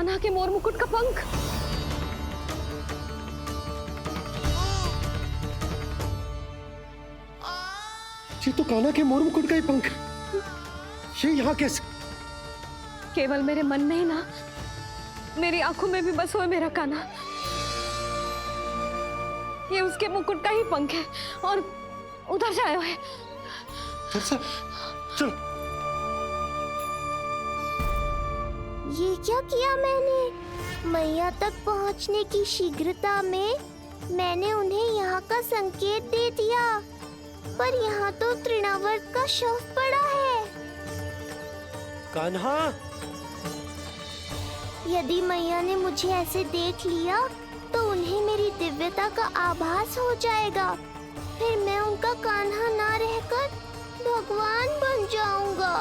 कान्हा के मोर मुकुट का पंख। ये तो कान्हा के मोर मुकुट का ही पंख है। ये यहाँ कैसे? केवल मेरे मन में ही ना, मेरी आंखों में भी बस हो मेरा कान्हा। ये उसके मुकुट का ही पंख है और उधर जाए हुए। चलो। ये क्या किया मैंने? मैया तक पहुंचने की शीघ्रता में मैंने उन्हें यहाँ का संकेत दे दिया, पर यहाँ तो तृणावर्त का शव पड़ा है। कान्हा, यदि मैया ने मुझे ऐसे देख लिया तो उन्हें मेरी दिव्यता का आभास हो जाएगा। फिर मैं उनका कान्हा ना रहकर भगवान बन जाऊंगा।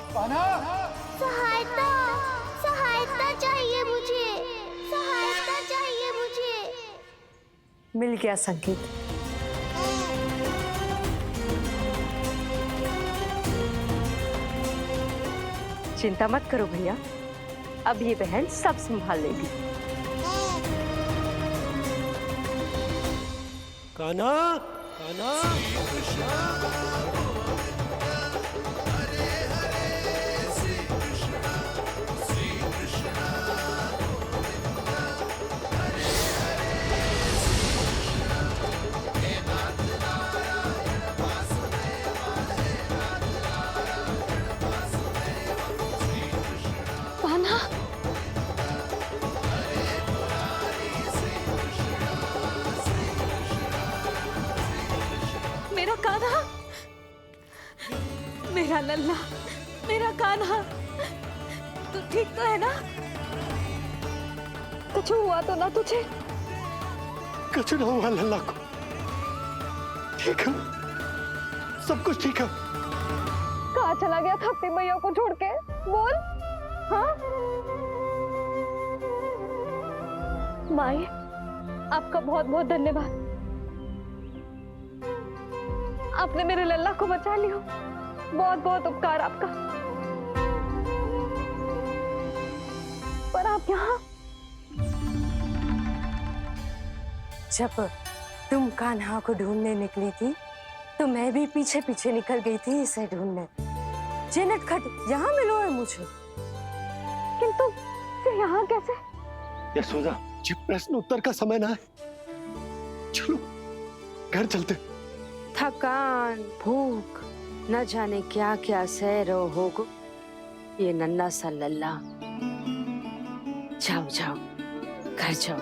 कान्हा! सहायता, सहायता चाहिए मुझे, सहायता चाहिए मुझे। मिल गया संकेत। चिंता मत करो भैया, अब ये बहन सब संभाल लेगी। कान्हा, कान्हा! कान्हा, मेरा कान्हा, मेरा लल्ला, मेरा कान्हा, तू ठीक तो है ना? कुछ हुआ तो ना तुझे? कुछ ना हुआ लल्ला को। ठीक है, सब कुछ ठीक है। कहाँ चला गया था अपनी मैया को छोड़ के? बोल। हाँ माई, आपका बहुत बहुत धन्यवाद। आपने मेरे लल्ला को बचा लिया। बहुत बहुत उपकार आपका। पर आप यहाँ? जब तुम कान्हा को ढूंढने निकली थी तो मैं भी पीछे पीछे निकल गई थी इसे ढूंढने। ये नटखट यहाँ मिलो है मुझे। किंतु ये यहाँ कैसे? यशोदा, ये प्रश्न उत्तर का समय ना है। चलो घर चलते। थकान, भूख, न जाने क्या क्या सह रहो होगो ये नन्ना सा लल्ला। जाओ जाओ, घर जाओ।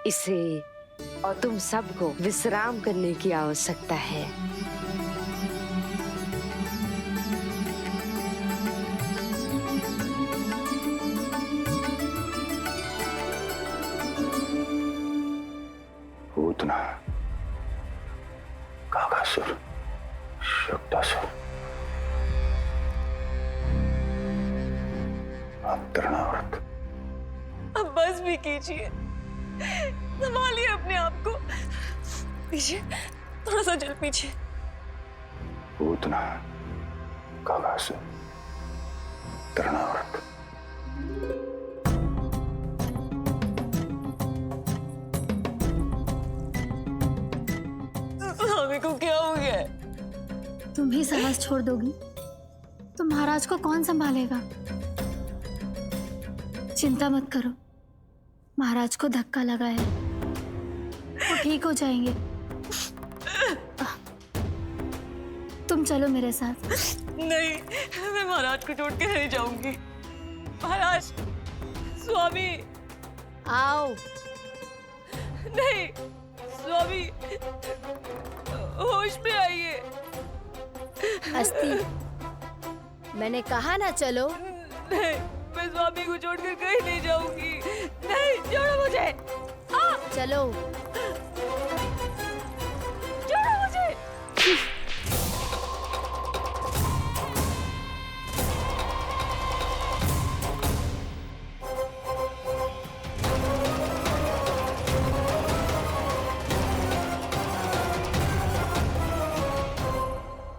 इसे और तुम सबको विश्राम करने की आवश्यकता है। पूतना, काकासुर, शुक्तासुर, अब तृणावर्त। अब बस भी कीजिए, संभालिए अपने आप को। पीछे, थोड़ा सा चल पीछे। पूतना, काकासुर, तृणावर्त। स्वामी को क्या हो गया है? तुम ही साहस छोड़ दोगी तो महाराज को कौन संभालेगा? चिंता मत करो, महाराज को धक्का लगा है, वो ठीक हो जाएंगे। तुम चलो मेरे साथ। नहीं, मैं महाराज को छोड़ के नहीं जाऊंगी। महाराज, स्वामी, आओ। नहीं, स्वामी, होश में आइए। अस्ती, मैंने कहा ना चलो। नहीं, मैं स्वामी को छोड़कर कहीं नहीं जाऊंगी। नहीं, छोड़ो मुझे। चलो। छोड़ो मुझे।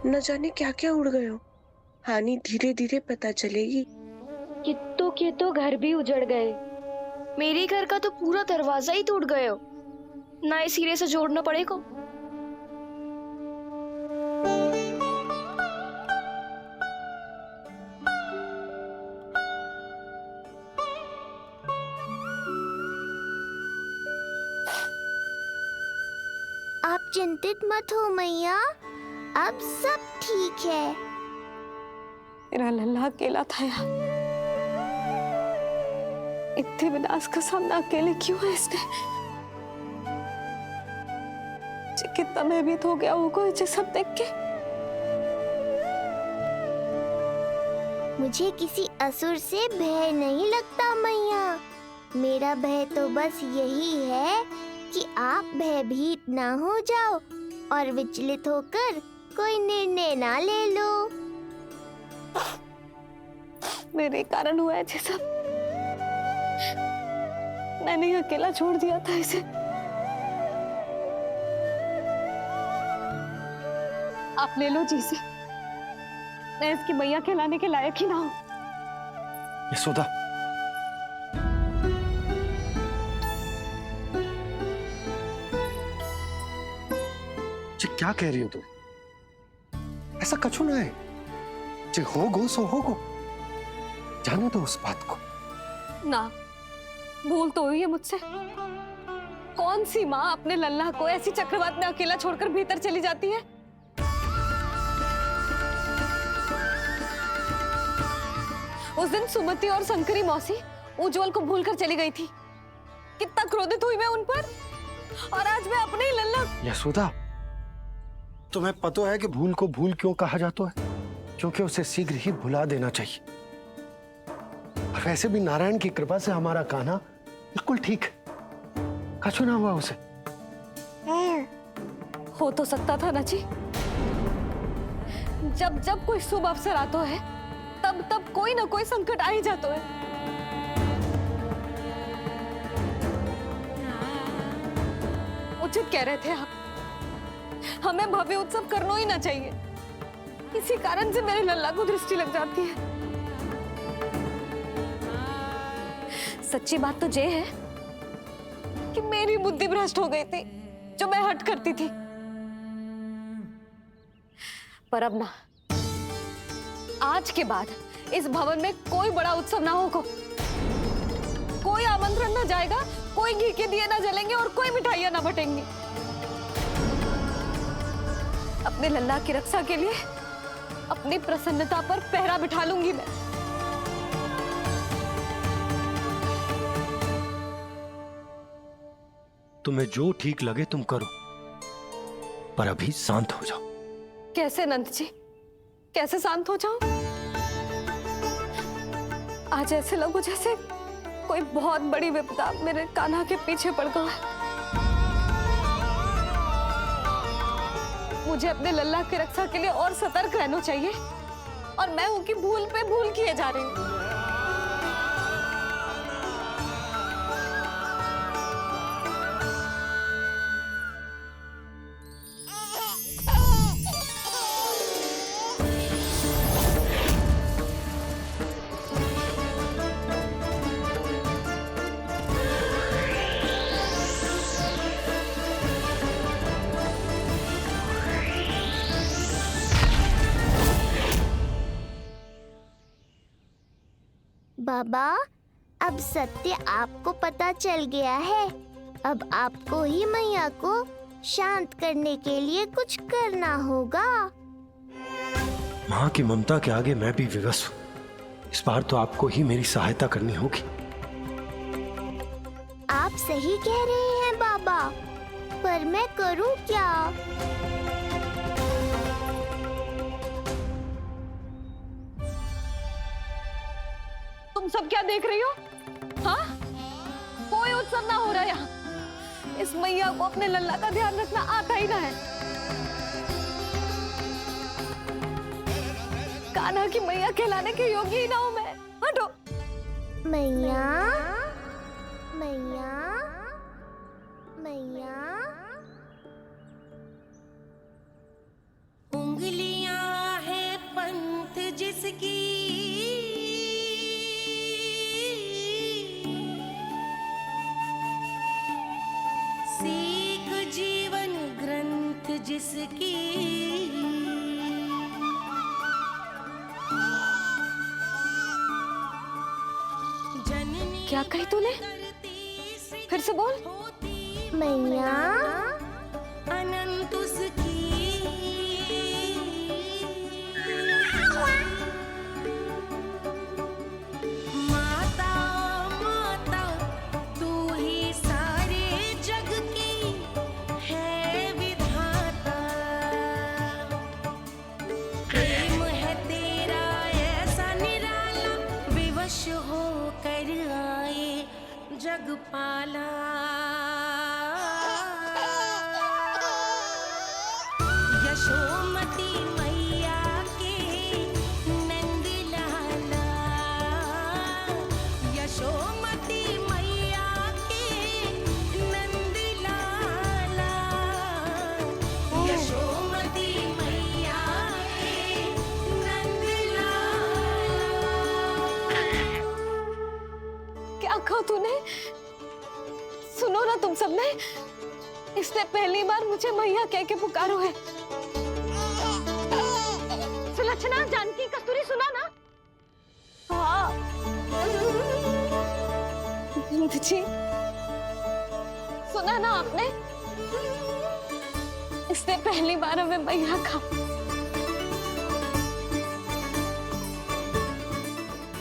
न जाने क्या क्या उड़ गए हो। हानि धीरे धीरे पता चलेगी। कित्तों के तो घर भी उजड़ गए। मेरे घर का तो पूरा दरवाजा ही टूट गयो। नए सिरे से जोड़ना पड़ेगा। आप चिंतित मत हो मैया, अब सब ठीक है। मेरा लल्ला अकेला था यार। इतने विनाश का सामना अकेले क्यों है इसने? कितना भयभीत हो गया होगा ये सब देख के। मुझे किसी असुर से भय नहीं लगता मैया। मेरा भय तो बस यही है कि आप भयभीत ना हो जाओ और विचलित होकर कोई निर्णय ना ले लो। मेरे कारण हुआ है ये सब। मैंने ही अकेला छोड़ दिया था इसे। आप ले लो जी से। मैं इसकी मैया कहलाने के लायक ही ना हूं। यशोदा, ये क्या कह रही हो तुम? ऐसा कछु ना है। जे होगो सो होगो। जाने दो उस बात को। ना, भूल तो हुई है मुझसे। कौन सी माँ अपने लल्ला को ऐसी चक्रवात में अकेला छोड़कर भीतर चली जाती है? उस दिन सुमति और शंकरी मौसी उज्जवल को भूलकर चली गई थी। कितना क्रोधित हुई मैं उन पर। और आज मैं अपने ही लल्ला। यशोदा, तुम्हें पता है कि भूल को भूल क्यों कहा जाता है? क्योंकि उसे शीघ्र ही भुला देना चाहिए। और वैसे भी नारायण की कृपा से हमारा कान्हा बिल्कुल ठीक है। कछु ना हुआ उसे। हो तो सकता था ना जी। जब जब कोई शुभ अवसर आता है तब तब कोई ना कोई संकट आ ही जाता है। उचित कह रहे थे आप। हमें भव्य उत्सव करना ही ना चाहिए। इसी कारण से मेरे लल्ला को दृष्टि लग जाती है। सच्ची बात तो ये है कि मेरी बुद्धि भ्रष्ट हो गई थी जो मैं हट करती थी। पर अब ना, आज के बाद इस भवन में कोई बड़ा उत्सव ना होगा। कोई आमंत्रण ना जाएगा, कोई घी के दिए ना जलेंगे और कोई मिठाइयां ना बटेंगी। अपने लल्ला की रक्षा के लिए अपनी प्रसन्नता पर पहरा बिठा लूंगी मैं। तुम्हें जो ठीक लगे तुम करो, पर अभी शांत हो जाओ। कैसे नंद जी, कैसे शांत हो जाऊं? आज ऐसे लगो जैसे कोई बहुत बड़ी विपदा मेरे कान्हा के पीछे पड़ गया है। मुझे अपने लल्ला की रक्षा के लिए और सतर्क रहना चाहिए और मैं उनकी भूल पे भूल किए जा रही हूँ। बाबा, अब सत्य आपको पता चल गया है। अब आपको ही मैया को शांत करने के लिए कुछ करना होगा। माँ की ममता के आगे मैं भी विवश हूँ। इस बार तो आपको ही मेरी सहायता करनी होगी। आप सही कह रहे हैं बाबा, पर मैं करूं क्या? तुम सब क्या देख रही हो? हाँ? कोई उत्सव ना हो रहा यहाँ। इस मैया को अपने लल्ला का ध्यान रखना आता ही ना है। कान्हा की मैया कहलाने के योग्य ही ना हूं मैं। हटो। मैया, मैया, मैया। उंगलियां है पंथ जिस जिसकी सीख जीवन ग्रंथ जिसकी क्या कही तूने? फिर से बोल। मैया अनंत उसकी माता माता तू ही सारे जग की है विधाता। प्रेम है तेरा ऐसा निराला विवश होकर आए जग पाला। यशोमती मैया के नंद लाला। यशोमती मैया के नंद लाला। यशोमती मैया के नंद लाला। क्या कहा तूने? सुनो ना तुम सबने, इसने पहली बार मुझे मैया कह के पुकारो है। सुलक्षणा, जानकी, कस्तूरी, सुना ना? हाँ जी, सुना ना आपने? इसने पहली बार हमें मैया कहा।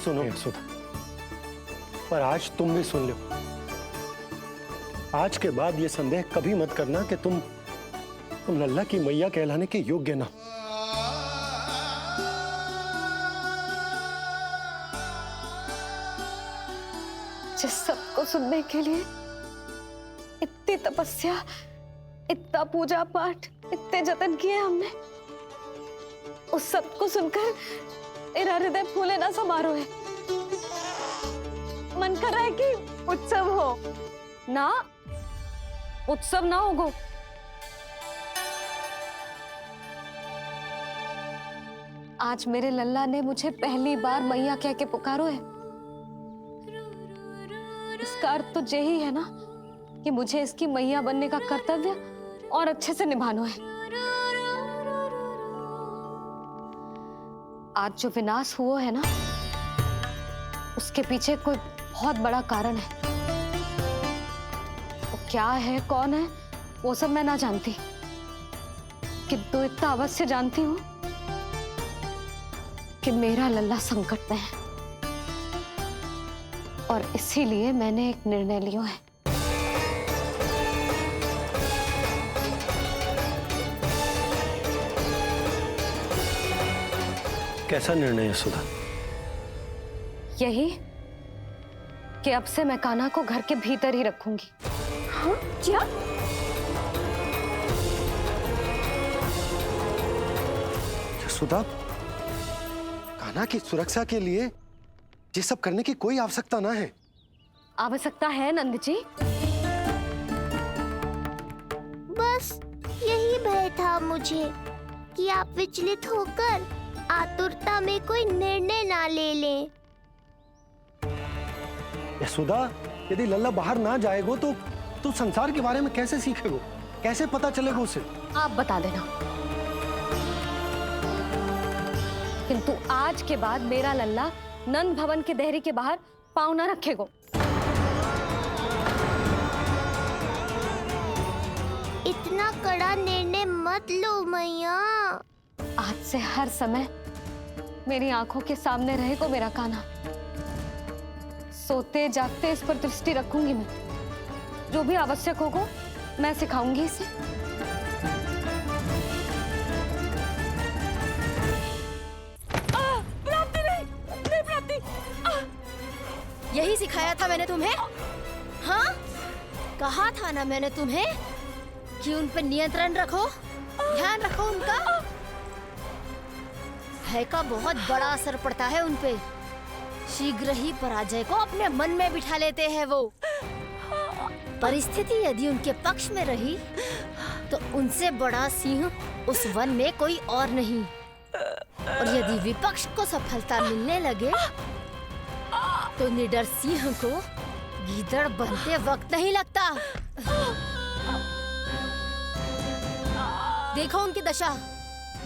सुनो यशोदा, पर आज तुम भी सुन लो। आज के बाद ये संदेह कभी मत करना कि तुम लल्ला की मैया कहलाने के योग्य ना। जिस सबको सुनने के लिए इतनी तपस्या, इतना पूजा पाठ, इतने जतन किए हमने, उस सब को सुनकर मेरा हृदय फूले ना समारोह है। मन कर रहा है कि उत्सव हो ना, उत्सव ना होगो। आज मेरे लल्ला ने मुझे पहली बार मैया कह के पुकारो है। इसका अर्थ तो यही है ना कि मुझे इसकी मैया बनने का कर्तव्य और अच्छे से निभाना है। आज जो विनाश हुआ है ना, उसके पीछे कोई बहुत बड़ा कारण है। वो क्या है, कौन है, वो सब मैं ना जानती, किंतु इतना अवश्य जानती हूँ कि मेरा लल्ला संकट में है, और इसीलिए मैंने एक निर्णय लिया है। कैसा निर्णय यशोदा? यही कि अब से मैं कान्हा को घर के भीतर ही रखूंगी। हाँ? क्या? यशोदा, कान्हा की सुरक्षा के लिए ये सब करने की कोई आवश्यकता ना है। आवश्यकता है नंद जी। बस यही भय था मुझे कि आप विचलित होकर आतुरता में कोई निर्णय ना ले लें। यशोदा, यदि लल्ला बाहर ना जाएगो तो संसार के बारे में कैसे सीखेगो, कैसे पता चलेगा उसे? आप बता देना। किंतु आज के बाद मेरा लल्ला नंद भवन के देहरी के बाहर पाँव न रखेगो। इतना कड़ा निर्णय मत लो मैया। आज से हर समय मेरी आंखों के सामने रहेगा मेरा कान्हा। सोते जागते इस पर दृष्टि रखूंगी मैं। जो भी आवश्यक होगा मैं सिखाऊंगी इसे। प्राप्ति नहीं, प्राप्ति। यही सिखाया था मैंने तुम्हें? हाँ, कहा था ना मैंने तुम्हें कि उन पे नियंत्रण रखो, ध्यान रखो उनका। भय का बहुत बड़ा असर पड़ता है उन पे। शीघ्र ही पराजय को अपने मन में बिठा लेते हैं वो। परिस्थिति यदि उनके पक्ष में रही तो उनसे बड़ा सिंह उस वन में कोई और नहीं। और यदि विपक्ष को सफलता मिलने लगे तो निडर सिंह को गीदड़ बनते वक्त नहीं लगता। देखो उनकी दशा।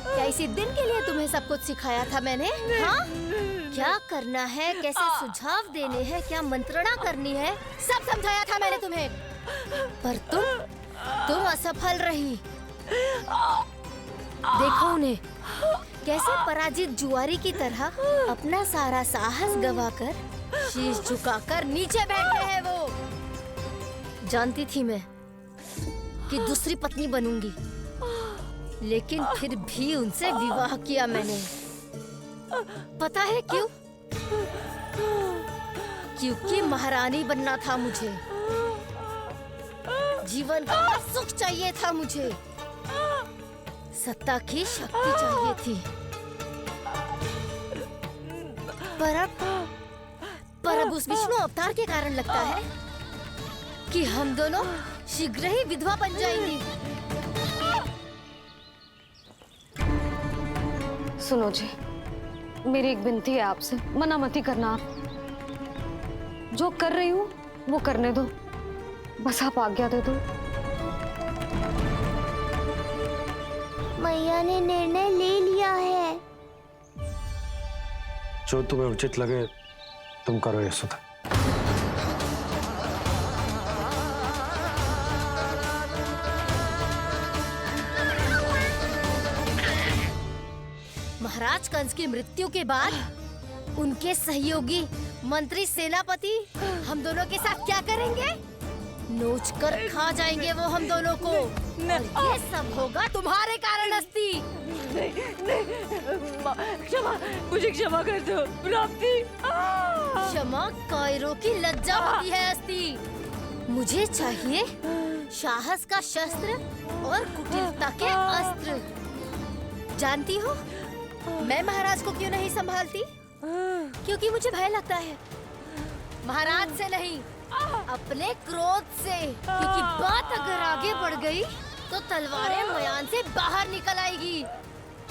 क्या इसी दिन के लिए तुम्हें सब कुछ सिखाया था मैंने? हाँ? क्या करना है, कैसे सुझाव देने हैं, क्या मंत्रणा करनी है, सब समझाया था मैंने तुम्हें। पर तुम असफल रही। देखो उन्हें, कैसे पराजित जुआरी की तरह अपना सारा साहस गवाकर शीश झुकाकर नीचे बैठे हैं वो। जानती थी मैं कि दूसरी पत्नी बनूंगी, लेकिन फिर भी उनसे विवाह किया मैंने। पता है क्यों? क्योंकि महारानी बनना था मुझे। जीवन का सुख चाहिए था मुझे। सत्ता की शक्ति चाहिए थी। पर अब उस विष्णु अवतार के कारण लगता है कि हम दोनों शीघ्र ही विधवा बन जाएंगी। सुनो जी, मेरी एक विनती है आपसे, मना मत ही करना। आप जो कर रही हूँ वो करने दो, बस आप आज्ञा दे दो। मैया ने निर्णय ले लिया है। जो तुम्हें उचित लगे तुम करो यशोदा। महाराज कंस की मृत्यु के बाद उनके सहयोगी मंत्री सेनापति हम दोनों के साथ क्या करेंगे? नोच कर खा जाएंगे वो हम दोनों को। और ये सब होगा तुम्हारे कारण अस्ति। क्षमा, मुझे क्षमा कर दो प्राप्ति। क्षमा कायरों की लज्जा होती है अस्ति। मुझे चाहिए साहस का शस्त्र और कुटिलता के अस्त्र। जानती हो मैं महाराज को क्यों नहीं संभालती? क्योंकि मुझे भय लगता है। महाराज से नहीं, अपने क्रोध से। क्योंकि बात अगर आगे बढ़ गई तो तलवारें मयान से बाहर निकल आएगी।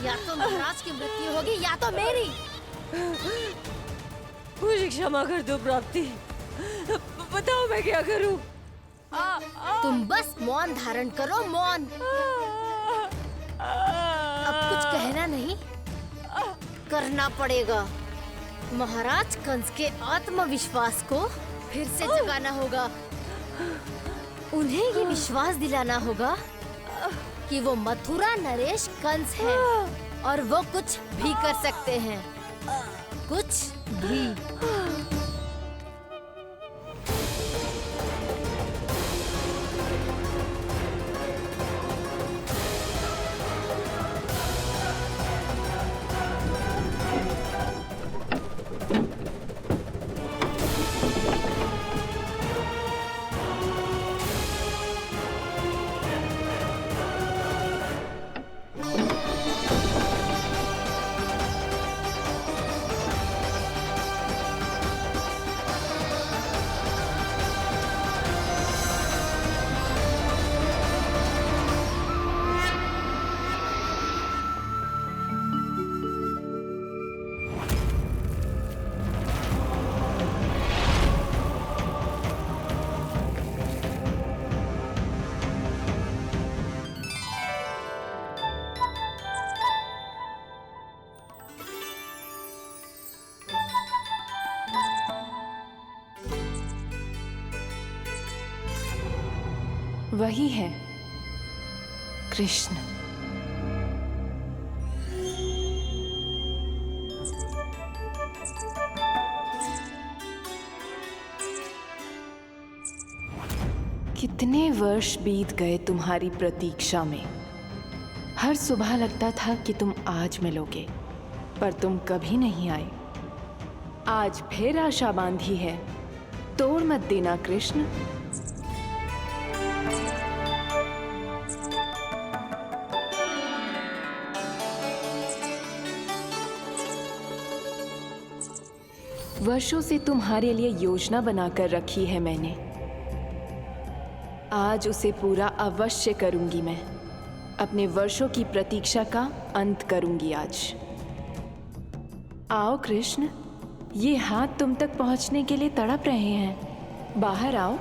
या तो महाराज की मृत्यु होगी या तो मेरी। मुझे क्षमा कर दो प्राप्ति। बताओ मैं क्या करूं? तुम बस मौन धारण करो, मौन। अब कुछ कहना नहीं, करना पड़ेगा। महाराज कंस के आत्मविश्वास को फिर से जगाना होगा। उन्हें ये विश्वास दिलाना होगा कि वो मथुरा नरेश कंस है और वो कुछ भी कर सकते हैं, कुछ भी। वही है कृष्ण। कितने वर्ष बीत गए तुम्हारी प्रतीक्षा में। हर सुबह लगता था कि तुम आज मिलोगे, पर तुम कभी नहीं आए। आज फिर आशा बांधी है, तोड़ मत देना कृष्ण। वर्षों से तुम्हारे लिए योजना बनाकर रखी है मैंने। आज उसे पूरा अवश्य करूंगी मैं। अपने वर्षों की प्रतीक्षा का अंत करूंगी आज। आओ कृष्ण, ये हाथ तुम तक पहुंचने के लिए तड़प रहे हैं। बाहर आओ।